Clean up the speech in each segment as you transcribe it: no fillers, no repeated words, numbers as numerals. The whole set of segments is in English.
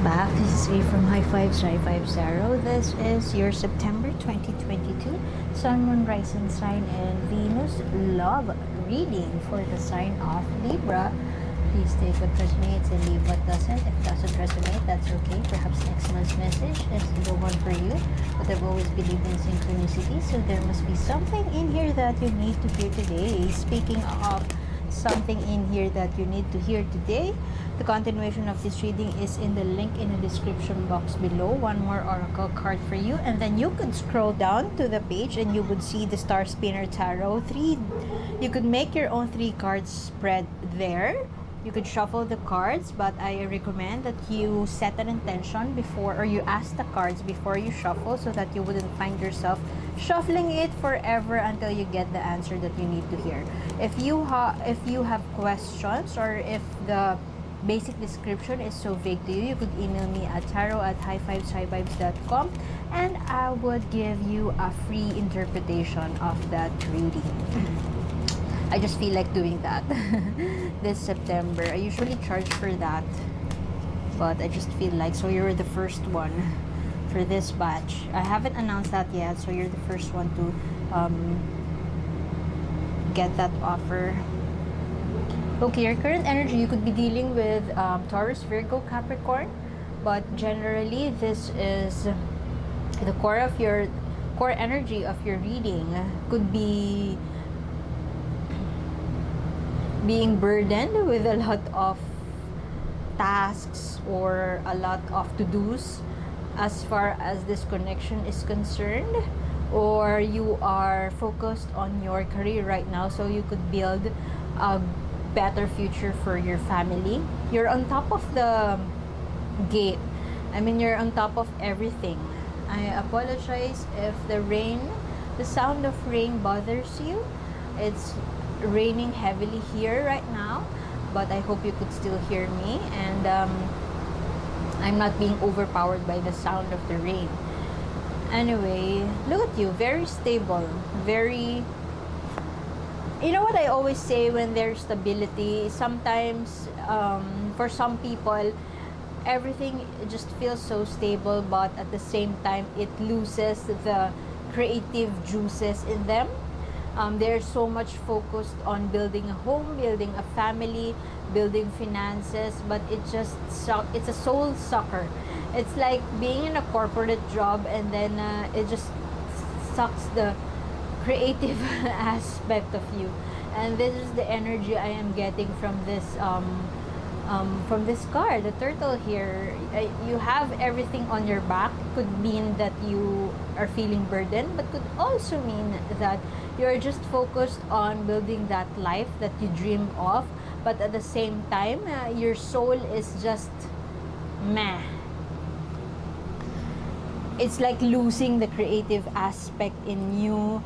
Welcome back. This is A from High Fives Tarot. This is your September 2022 Sun, Moon, Rising sign and Venus love reading for the sign of Libra. Please take what resonates and leave what doesn't. If it doesn't resonate, that's okay. Perhaps next month's message is the one for you. But I've always believed in synchronicity, so there must be something in here that you need to hear today. Speaking of something in here that you need to hear today, the continuation of this reading is in the link in the description box below. One more oracle card for you, and then you could scroll down to the page and you would see the Star Spinner Tarot 3. You could make your own 3 card spread there. You could shuffle the cards, but I recommend that you set an intention before, or you ask the cards before you shuffle, so that you wouldn't find yourself shuffling it forever until you get the answer that you need to hear. If you have questions, or if the basic description is so vague to you, you could email me at tarot@highfiveshighvibes.com and I would give you a free interpretation of that reading. I just feel like doing that this September. I usually charge for that, but I just feel like, so you're the first one for this batch. I haven't announced that yet, so you're the first one to get that offer. Okay, your current energy, you could be dealing with Taurus, Virgo, Capricorn, but generally this is the core energy of your reading. Could be being burdened with a lot of tasks or a lot of to-dos as far as this connection is concerned, or you are focused on your career right now, so you could build a better future for your family. You're on top of the game. I mean, you're on top of everything. I apologize if the sound of rain bothers you. It's raining heavily here right now, but I hope you could still hear me, and I'm not being overpowered by the sound of the rain. Anyway, look at you, very stable, very, you know what I always say when there's stability, sometimes for some people everything just feels so stable, but at the same time it loses the creative juices in them. They're so much focused on building a home, building a family, building finances, but it's a soul sucker. It's like being in a corporate job, and then it just sucks the creative aspect of you. And this is the energy I am getting from this card, the turtle here. You have everything on your back. Could mean that you are feeling burdened, but could also mean that you're just focused on building that life that you dream of, but at the same time your soul is just meh. It's like losing the creative aspect in you,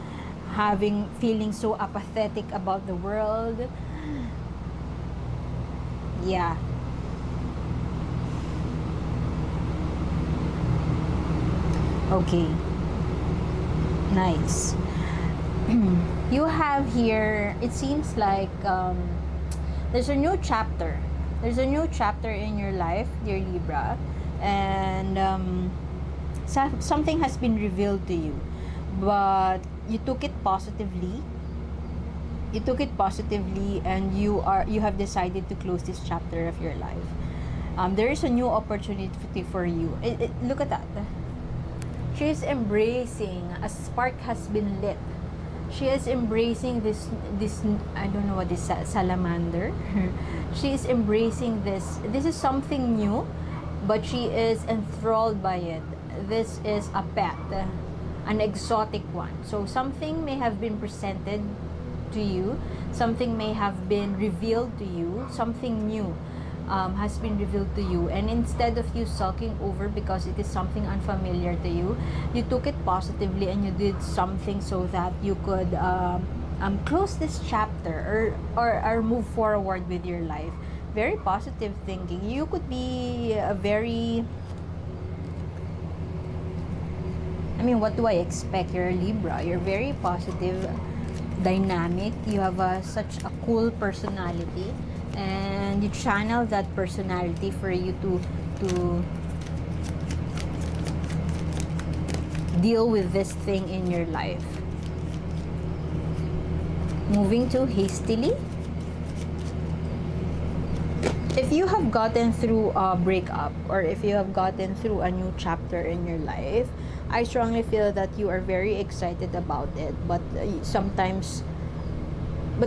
feeling so apathetic about the world. Yeah. Okay. Nice. You have here, it seems like there's a new chapter. There's a new chapter in your life, dear Libra, and something has been revealed to you, but you took it positively. You took it positively, and you have decided to close this chapter of your life. There is a new opportunity for you. Look at that. She is embracing, a spark has been lit. She is embracing this I don't know what this salamander. She is embracing this. This is something new, but she is enthralled by it. This is a pet, an exotic one. So something may have been presented to you, something may have been revealed to you, something new has been revealed to you, and instead of you sulking over because it is something unfamiliar to you, you took it positively and you did something so that you could close this chapter or move forward with your life. Very positive thinking. You could be a very, I mean, what do I expect? You're a Libra. You're very positive, dynamic. You have such a cool personality, and you channel that personality for you to deal with this thing in your life. Moving too hastily. If you have gotten through a breakup, or if you have gotten through a new chapter in your life, I strongly feel that you are very excited about it, but sometimes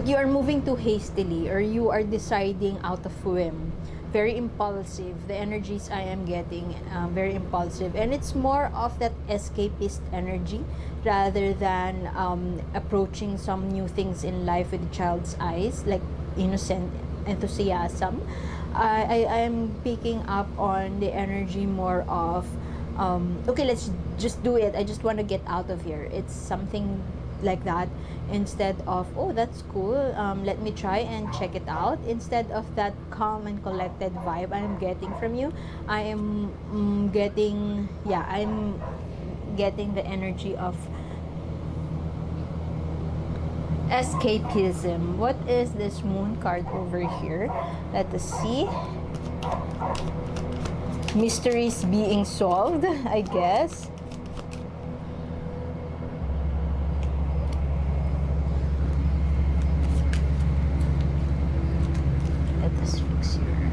you are moving too hastily, or you are deciding out of whim. Very impulsive. The energies I am getting, very impulsive, and it's more of that escapist energy rather than approaching some new things in life with child's eyes, like innocent enthusiasm. I am picking up on the energy more of okay, let's just do it, I just want to get out of here. It's something like that, instead of, oh, that's cool, let me try and check it out. Instead of that calm and collected vibe I'm getting from you, I am getting, yeah, I'm getting the energy of escapism. What is this moon card over here? Let us see. Mysteries being solved, I guess. Let us fix here.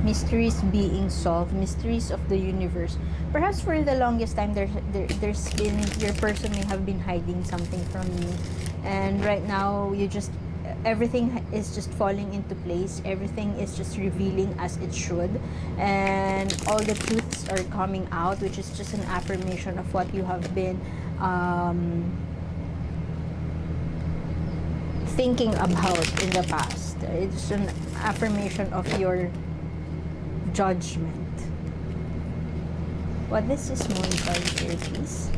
Mysteries being solved. Mysteries of the universe. Perhaps for the longest time, there's been, your person may have been hiding something from you, and right now you just, everything is just falling into place. Everything is just revealing as it should, and all the truths are coming out, which is just an affirmation of what you have been thinking about in the past. It's an affirmation of your judgment. What is this moon card here, please?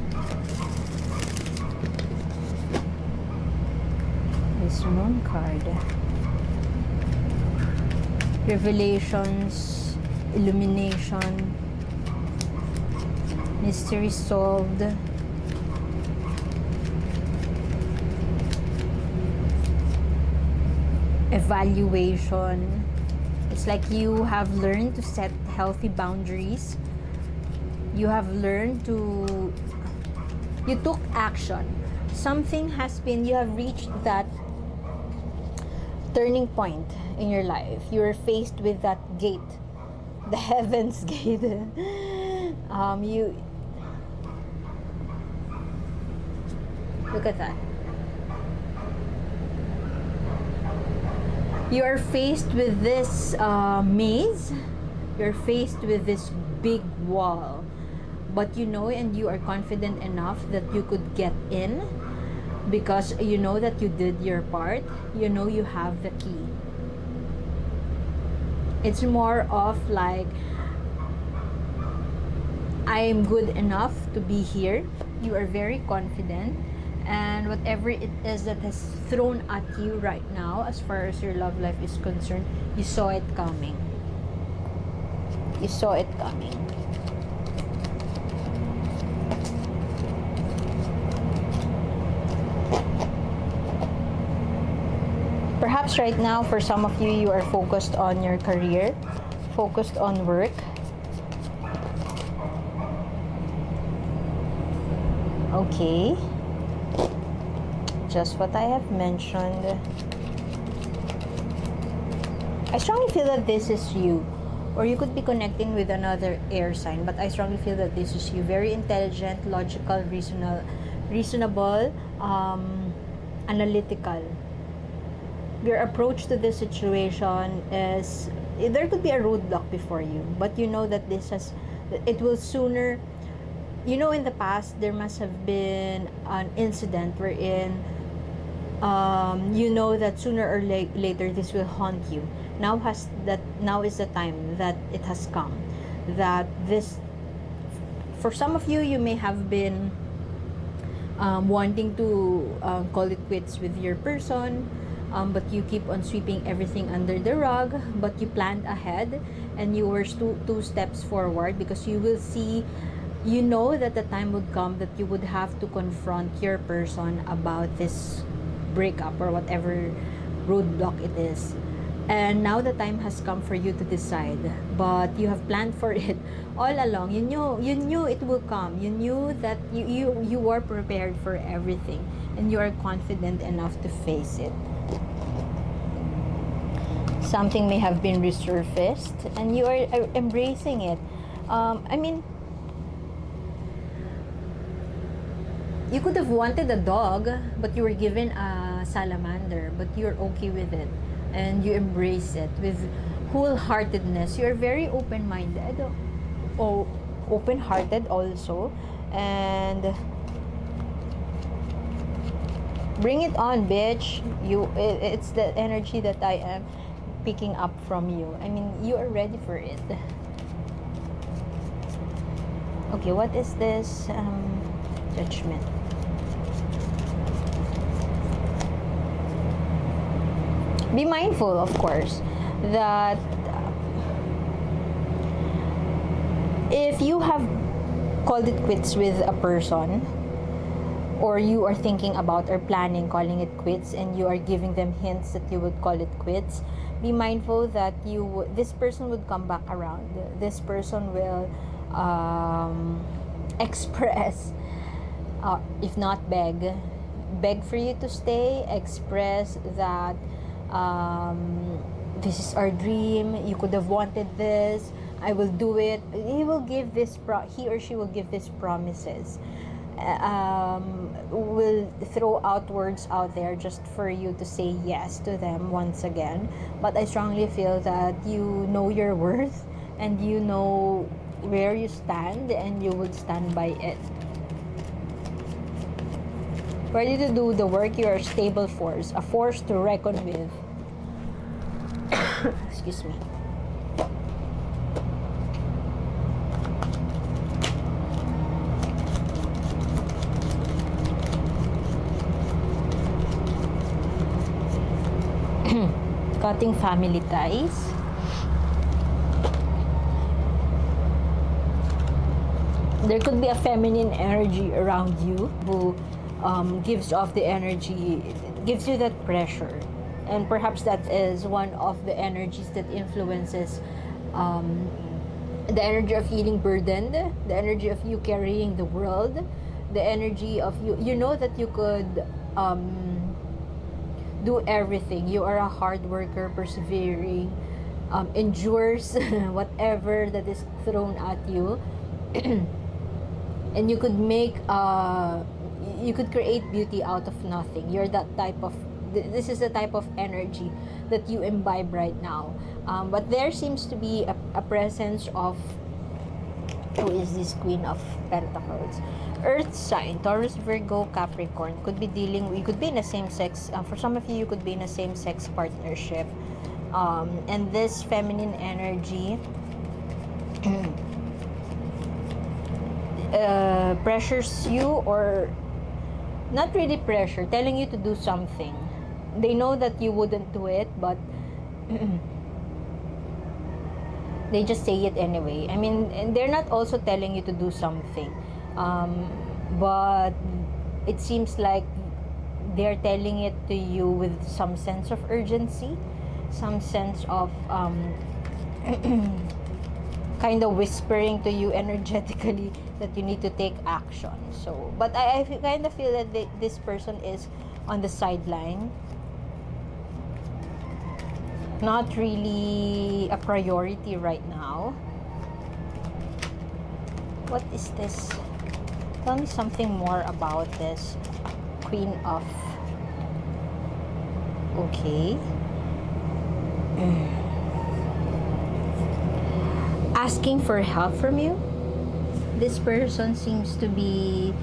This moon card. Revelations, illumination, mystery solved. Evaluation. It's like you have learned to set healthy boundaries. You have learned to, you took action. Something has been, you have reached that turning point in your life. You are faced with that gate, the heaven's gate. You look at that. You are faced with this maze. You're faced with this big wall, but you know, and you are confident enough that you could get in, because you know that you did your part. You know you have the key. It's more of like, I am good enough to be here. You are very confident, and whatever it is that has thrown at you right now, as far as your love life is concerned, you saw it coming. You saw it coming. Perhaps right now, for some of you, you are focused on your career, focused on work. Okay. Just what I have mentioned. I strongly feel that this is you. Or you could be connecting with another air sign, but I strongly feel that this is you. Very intelligent, logical, reasonable, analytical. Your approach to this situation is, there could be a roadblock before you, but you know that it will sooner, you know, in the past there must have been an incident wherein you know that sooner or later this will haunt you. Now is the time that it has come, that this, for some of you, you may have been wanting to call it quits with your person, but you keep on sweeping everything under the rug. But you planned ahead, and you were two steps forward, because you will see, you know that the time would come that you would have to confront your person about this breakup or whatever roadblock it is. And now the time has come for you to decide, but you have planned for it all along. You knew it will come. You knew that you were prepared for everything, and you are confident enough to face it. Something may have been resurfaced, and you are embracing it. I mean, you could have wanted a dog, but you were given a salamander, but you're okay with it. And you embrace it with wholeheartedness. You're very open-minded, or open-hearted also, and bring it on, bitch. It's the energy that I am picking up from you. I mean, you are ready for it. Okay, what is this? Judgment. Be mindful, of course, that if you have called it quits with a person, or you are thinking about or planning calling it quits, and you are giving them hints that you would call it quits, be mindful that this person would come back around. This person will express, if not beg for you to stay, express that this is our dream, you could have wanted this, I will do it. He will give this he or she will give these promises, will throw out words out there just for you to say yes to them once again. But I strongly feel that you know your worth, and you know where you stand, and you would stand by it. Ready to do the work. You are a stable force, a force to reckon with. Excuse me. Cutting family ties. There could be a feminine energy around you who gives off the energy, gives you that pressure, and perhaps that is one of the energies that influences the energy of feeling burdened, the energy of you carrying the world, the energy of you know that you could do everything. You are a hard worker, persevering, endures whatever that is thrown at you. And you could you could create beauty out of nothing. You're that type of, this is the type of energy that you imbibe right now. But there seems to be a presence of, who is this Queen of Pentacles? Earth sign, Taurus, Virgo, Capricorn. Could be dealing, you could be in a same-sex, for some of you, you could be in a same-sex partnership. And this feminine energy pressures you, or not really pressure, telling you to do something. They know that you wouldn't do it, but they just say it anyway. I mean, and they're not also telling you to do something, but it seems like they're telling it to you with some sense of urgency, some sense of kind of whispering to you energetically that you need to take action. So, but I kind of feel that this person is on the sideline, not really a priority right now. What is this? Tell me something more about this Queen of... Okay. Asking for help from you. This person seems to be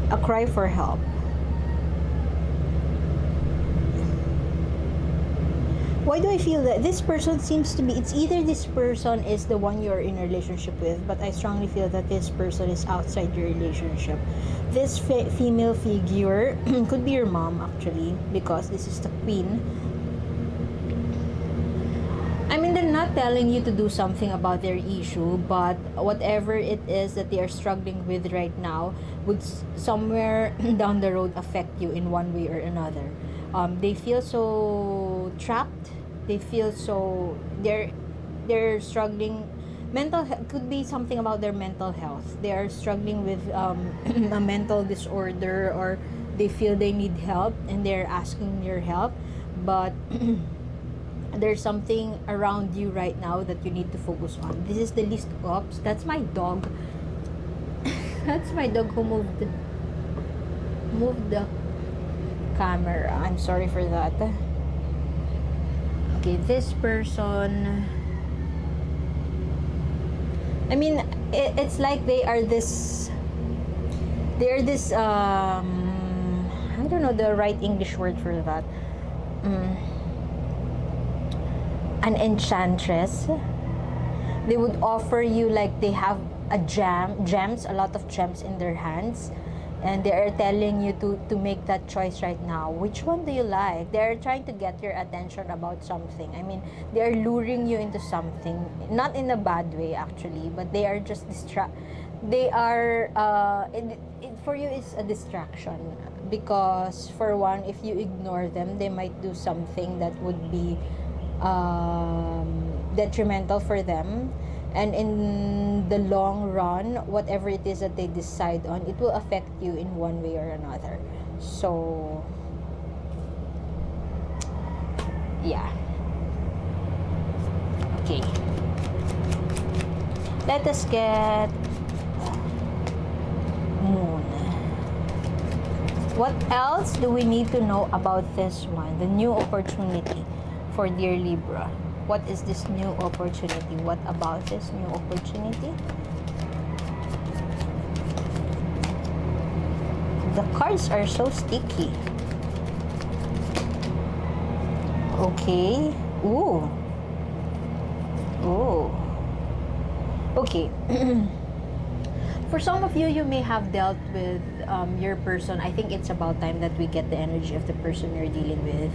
a cry for help. Why do I feel that this person seems to be, it's either this person is the one you're in a relationship with, but I strongly feel that this person is outside your relationship. This female figure could be your mom, actually, because this is the Queen. I mean, they're not telling you to do something about their issue, but whatever it is that they are struggling with right now would somewhere down the road affect you in one way or another. They feel so trapped. They feel so they're struggling. Could be something about their mental health. They are struggling with a mental disorder, or they feel they need help and they're asking your help, but there's something around you right now that you need to focus on. This is the list. Oops, that's my dog. That's my dog who moved the camera. I'm sorry for that. Okay, this person, I mean, it's like they're this I don't know the right English word for that. An enchantress. They would offer you, like, they have a lot of gems in their hands, and they are telling you to make that choice right now. Which one do you like? They are trying to get your attention about something. I mean, they are luring you into something, not in a bad way actually, but they are just they are for you it's a distraction, because for one, if you ignore them, they might do something that would be detrimental for them, and in the long run, whatever it is that they decide on, it will affect you in one way or another. So yeah, okay, let us get moon. What else do we need to know about this one? The new opportunity for dear Libra. What is this new opportunity? What about this new opportunity? The cards are so sticky. Okay. Ooh. Ooh. Okay. For some of you, you may have dealt with your person. I think it's about time that we get the energy of the person you're dealing with.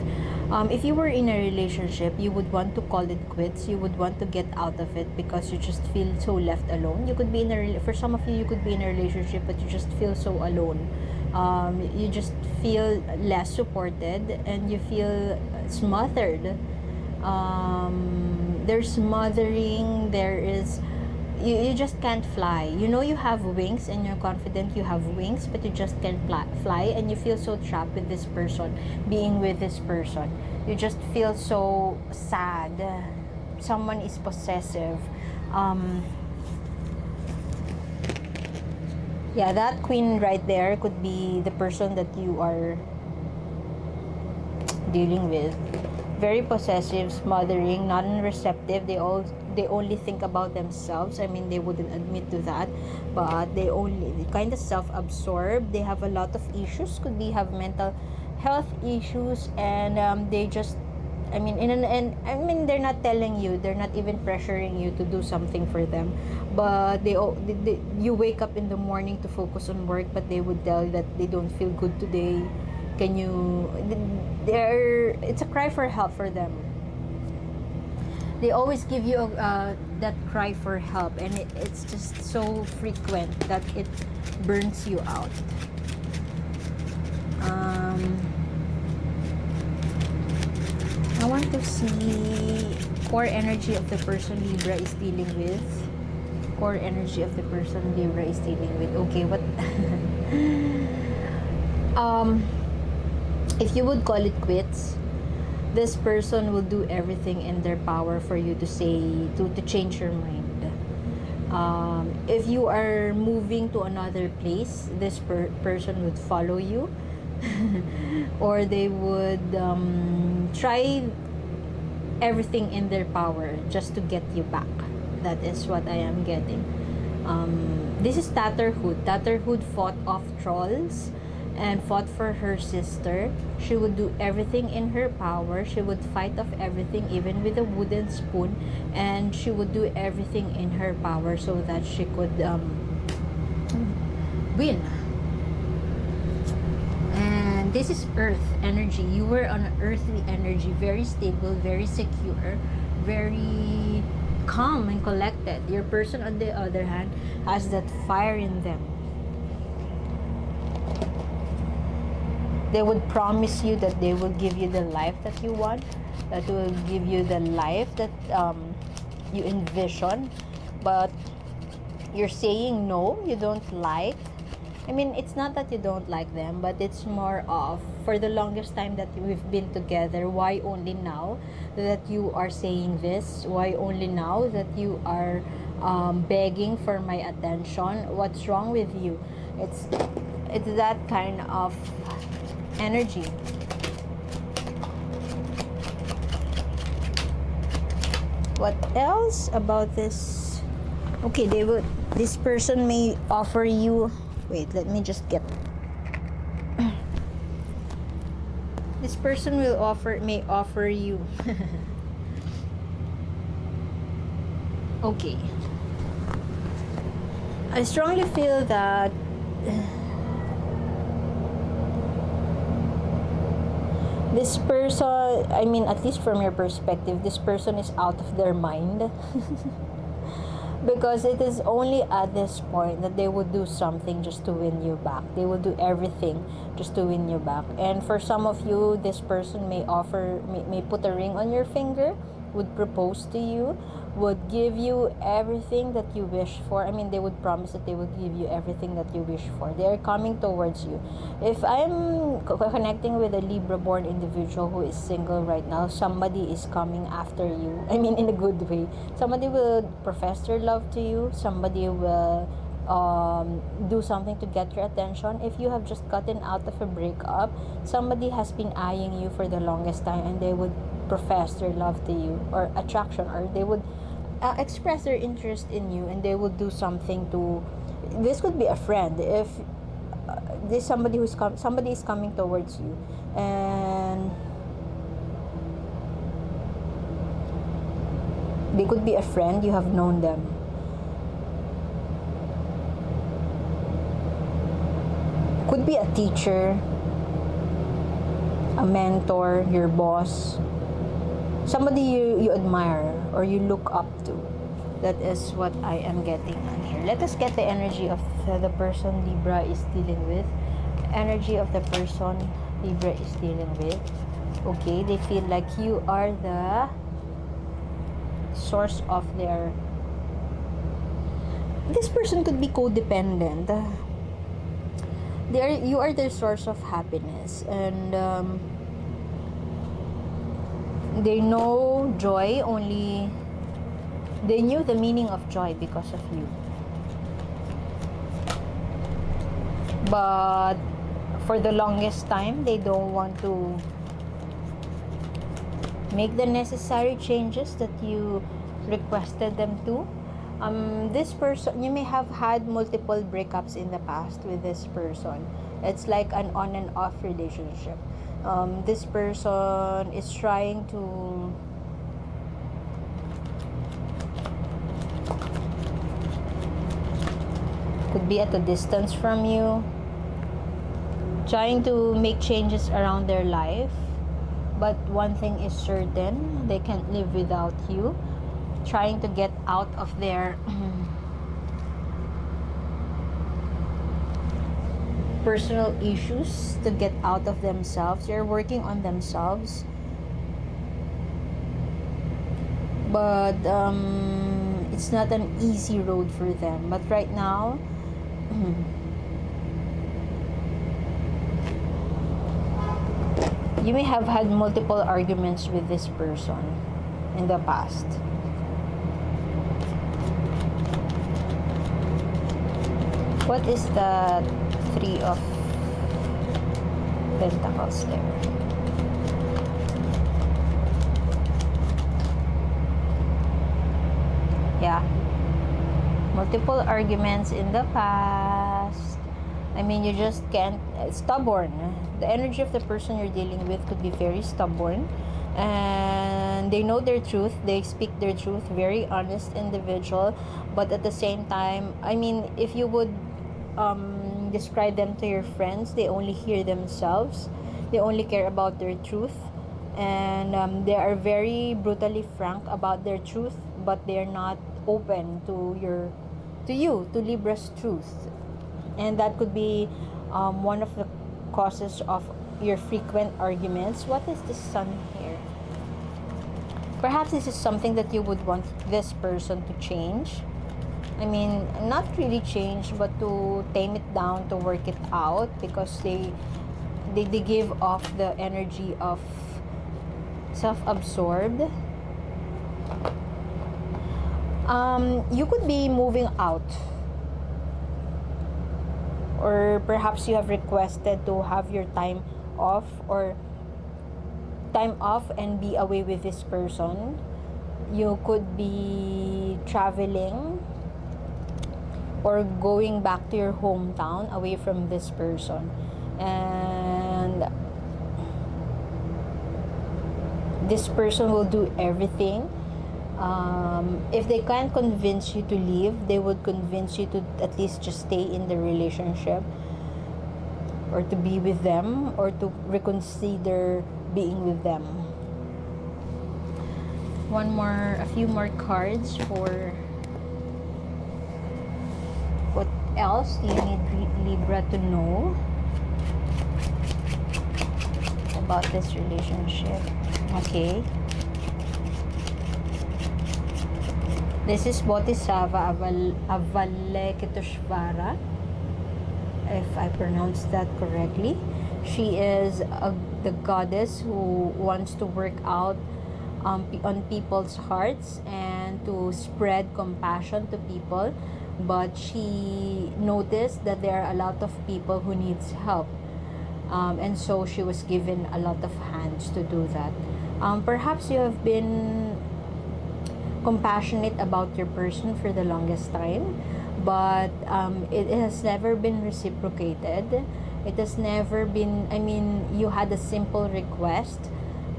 If you were in a relationship, you would want to call it quits. You would want to get out of it because you just feel so left alone. You could be for some of you, you could be in a relationship, but you just feel so alone. You just feel less supported, and you feel smothered. There's smothering. There is. You just can't fly. You know you have wings and you're confident you have wings, but you just can't fly, and you feel so trapped with this person, being with this person. You just feel so sad. Someone is possessive. Yeah, that queen right there could be the person that you are dealing with. Very possessive, smothering, non-receptive. They only think about themselves. I mean, they wouldn't admit to that, but they kind of self-absorbed. They have a lot of issues. Could be have mental health issues, and they just, I mean, I mean, they're not telling you, they're not even pressuring you to do something for them, but you wake up in the morning to focus on work, but they would tell you that they don't feel good today. Can you, it's a cry for help for them. They always give you that cry for help, and it's just so frequent that it burns you out. I want to see core energy of the person Libra is dealing with. Core energy of the person Libra is dealing with. Okay, what if you would call it quits, this person will do everything in their power for you to change your mind. If you are moving to another place, this person would follow you, or they would try everything in their power just to get you back. That is what I am getting. This is Tatterhood. Tatterhood fought off trolls and fought for her sister. She would do everything in her power. She would fight off everything, even with a wooden spoon, and she would do everything in her power so that she could win. And This is earth energy. You were on an earthly energy, very stable, very secure, very calm and collected. Your person, on the other hand, has that fire in them. They would promise you that they will give you the life that you want, that will give you the life that you envision, but you're saying no, you don't like. I mean, it's not that you don't like them, but it's more of, for the longest time that we've been together, why only now that you are saying this? Why only now that you are begging for my attention? What's wrong with you? It's that kind of energy. What else about this? Okay, this person may offer you, wait, let me just get, this person may offer you okay, I strongly feel that this person, I mean, at least from your perspective, this person is out of their mind. Because it is only at this point that they would do something just to win you back. They will do everything just to win you back. And for some of you, this person may put a ring on your finger, would propose to you, would give you everything that you wish for. I mean, they would promise that they would give you everything that you wish for. They are coming towards you. If I'm connecting with a Libra born individual who is single right now, somebody is coming after you. I mean, in a good way. Somebody will profess their love to you. Somebody will do something to get your attention. If you have just gotten out of a breakup, somebody has been eyeing you for the longest time, and they would profess their love to you, or attraction, or they would express their interest in you, and they would do something to, this could be a friend. If this somebody somebody is coming towards you, and they could be a friend, you have known them. Could be a teacher, a mentor, your boss, somebody you admire or you look up to. That is what I am getting on here. Let us get the energy of the person Libra is dealing with. Energy of the person Libra is dealing with. Okay, they feel like you are the source of their... This person could be codependent. You are their source of happiness, and they know joy only. They knew the meaning of joy because of you. But for the longest time, they don't want to make the necessary changes that you requested them to. This person, you may have had multiple breakups in the past with this person. It's like an on and off relationship. This person is trying to could be at a distance from you, trying to make changes around their life. But one thing is certain, they can't live without you. Trying to get out of their personal issues, to get out of themselves. They're working on themselves, but it's not an easy road for them. But right now, you may have had multiple arguments with this person in the past. What is the Three of Pentacles there? Yeah. Multiple arguments in the past. I mean, you just can't... Stubborn. The energy of the person you're dealing with could be very stubborn. And they know their truth. They speak their truth. Very honest individual. But at the same time, I mean, if you would... describe them to your friends, they only hear themselves. They only care about their truth, and they are very brutally frank about their truth, but they're not open to to Libra's truth. And that could be one of the causes of your frequent arguments. What is the sun here? Perhaps this is something that you would want this person to change. I mean, not really change, but to tame it down, to work it out, because they give off the energy of self-absorbed. You could be moving out, or perhaps you have requested to have your time off, or time off and be away with this person. You could be traveling or going back to your hometown away from this person, and this person will do everything. If they can't convince you to leave, they would convince you to at least just stay in the relationship, or to be with them, or to reconsider being with them. A few more cards for what else do you need Libra to know about this relationship. Okay. This is Bodhisattva Avalokiteshvara, if I pronounced that correctly. She is the goddess who wants to work out on people's hearts and to spread compassion to people, but she noticed that there are a lot of people who needs help, and so she was given a lot of hands to do that. Perhaps you have been compassionate about your person for the longest time, but it has never been reciprocated. It has never been, I mean, you had a simple request,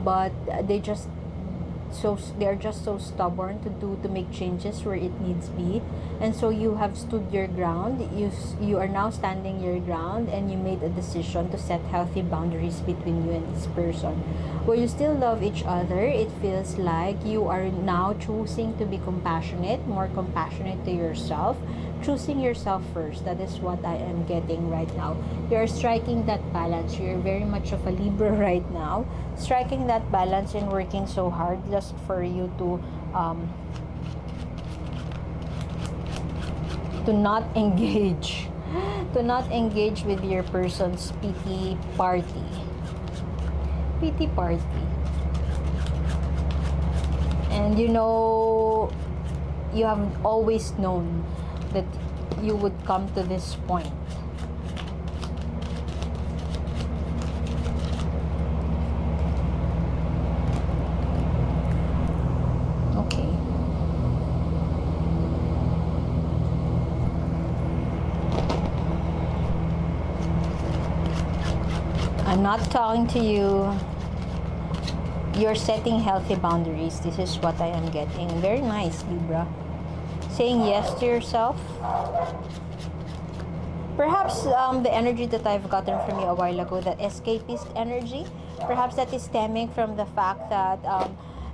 but they're just so stubborn to make changes where it needs be, and so you have stood your ground. You are now standing your ground, and you made a decision to set healthy boundaries between you and this person. Where you still love each other, it feels like you are now choosing to be compassionate, more compassionate to yourself, choosing yourself first. That is what I am getting right now. You're striking that balance. You're very much of a Libra right now, striking that balance and working so hard just for you to not engage with your person's pity party. And you know, you have always known that you would come to this point. Okay. I'm not talking to you. You're setting healthy boundaries. This is what I am getting. Very nice, Libra. Saying yes to yourself. Perhaps the energy that I've gotten from you a while ago, that escapist energy, perhaps that is stemming from the fact that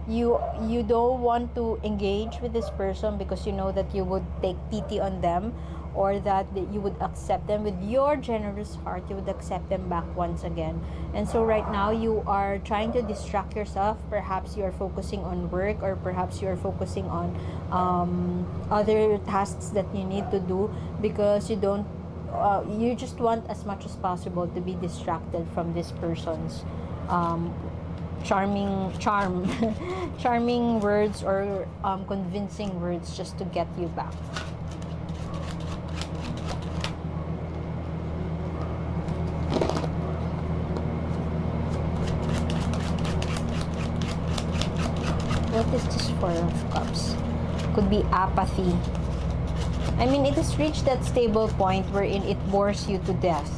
you don't want to engage with this person because you know that you would take pity on them, or that you would accept them with your generous heart. You would accept them back once again. And so right now you are trying to distract yourself. Perhaps you are focusing on work, or perhaps you are focusing on other tasks that you need to do, because you don't you just want as much as possible to be distracted from this person's charming words, or convincing words, just to get you back. What is this Four of Cups? Could be apathy. I mean, it has reached that stable point wherein it bores you to death.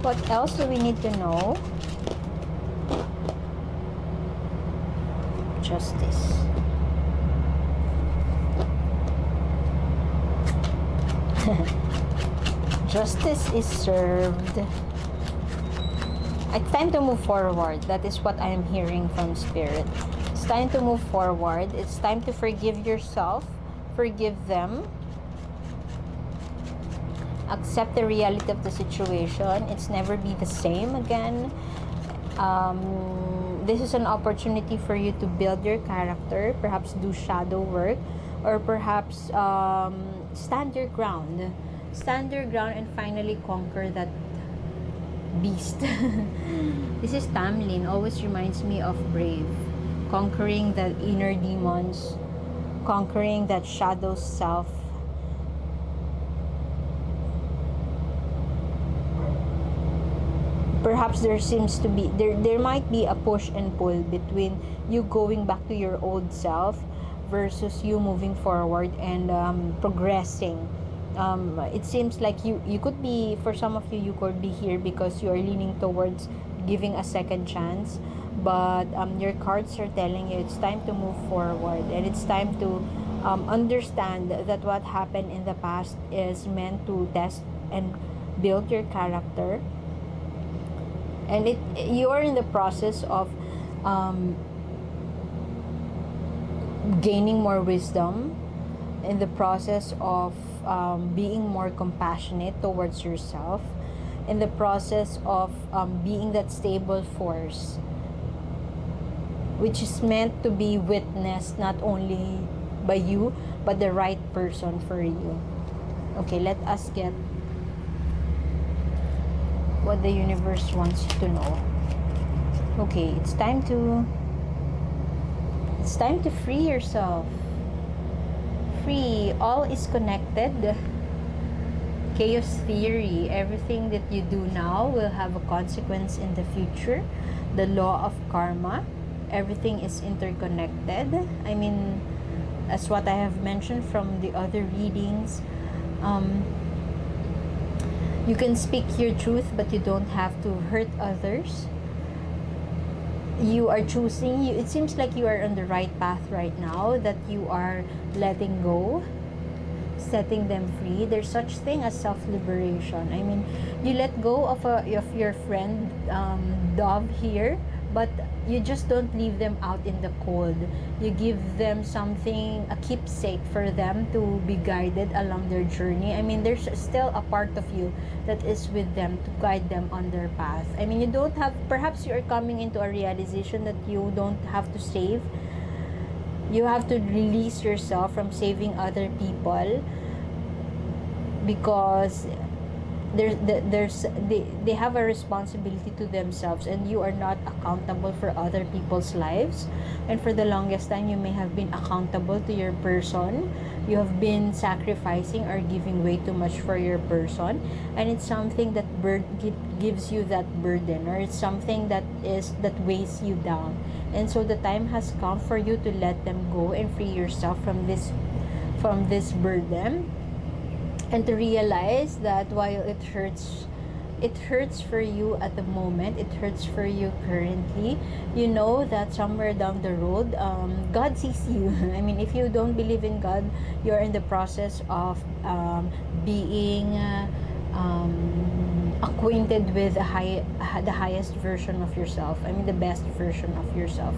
What else do we need to know? Justice. justice is served. It's time to move forward. That is what I am hearing from Spirit. It's time to move forward. It's time to forgive yourself, forgive them, accept the reality of the situation. It's never be the same again. This is an opportunity for you to build your character, perhaps do shadow work, or perhaps stand your ground and finally conquer that beast. This is Tamlin, always reminds me of Brave, conquering the inner demons, conquering that shadow self. Perhaps there seems to be there might be a push and pull between you going back to your old self versus you moving forward and progressing. It seems like you could be, for some of you, you could be here because you are leaning towards giving a second chance, but your cards are telling you it's time to move forward, and it's time to understand that what happened in the past is meant to test and build your character. And you are in the process of gaining more wisdom, in the process of being more compassionate towards yourself, in the process of being that stable force which is meant to be witnessed not only by you but the right person for you. Okay, let us get what the universe wants you to know. Okay, it's time to free yourself. Free. All is connected. Chaos theory. Everything that you do now will have a consequence in the future. The law of karma. Everything is interconnected. I mean, as what I have mentioned from the other readings, you can speak your truth, but you don't have to hurt others. You are choosing. It seems like you are on the right path right now, that you are letting go, setting them free. There's such thing as self-liberation. I mean, you let go of your friend Dove here, but you just don't leave them out in the cold. You give them something, a keepsake for them to be guided along their journey. I mean, there's still a part of you that is with them to guide them on their path. I mean, you don't have, perhaps you are coming into a realization that you don't have to save. You have to release yourself from saving other people, because they have a responsibility to themselves, and you are not accountable for other people's lives. And for the longest time, you may have been accountable to your person. You have been sacrificing or giving way too much for your person, and it's something that gives you that burden, or it's something that weighs you down. And so the time has come for you to let them go and free yourself from this burden, and to realize that while it hurts for you at the moment, it hurts for you currently, you know that somewhere down the road, God sees you. I mean, if you don't believe in God, you're in the process of being acquainted with the highest version of yourself. I mean, the best version of yourself.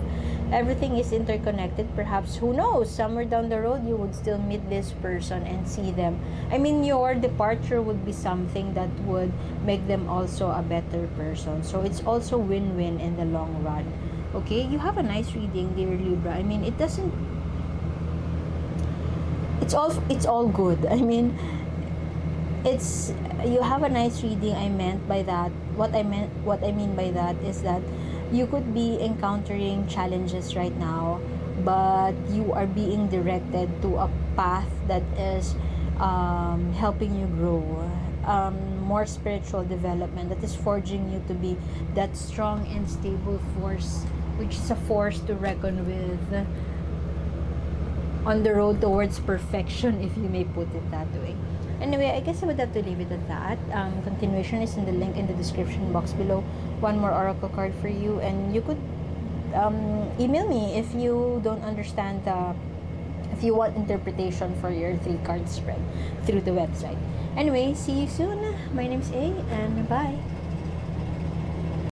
Everything is interconnected. Perhaps, who knows, somewhere down the road you would still meet this person and see them. I mean, your departure would be something that would make them also a better person. So it's also win-win in the long run. Okay, you have a nice reading, dear Libra. I mean, it doesn't, it's all good. I mean, you have a nice reading. What I mean by that is that you could be encountering challenges right now, but you are being directed to a path that is helping you grow, more spiritual development, that is forging you to be that strong and stable force, which is a force to reckon with on the road towards perfection, if you may put it that way. Anyway, I guess I would have to leave it at that. Continuation is in the link in the description box below. One more oracle card for you, and you could email me if you don't understand if you want interpretation for your 3-card spread through the website. Anyway, see you soon. My name's A, and bye.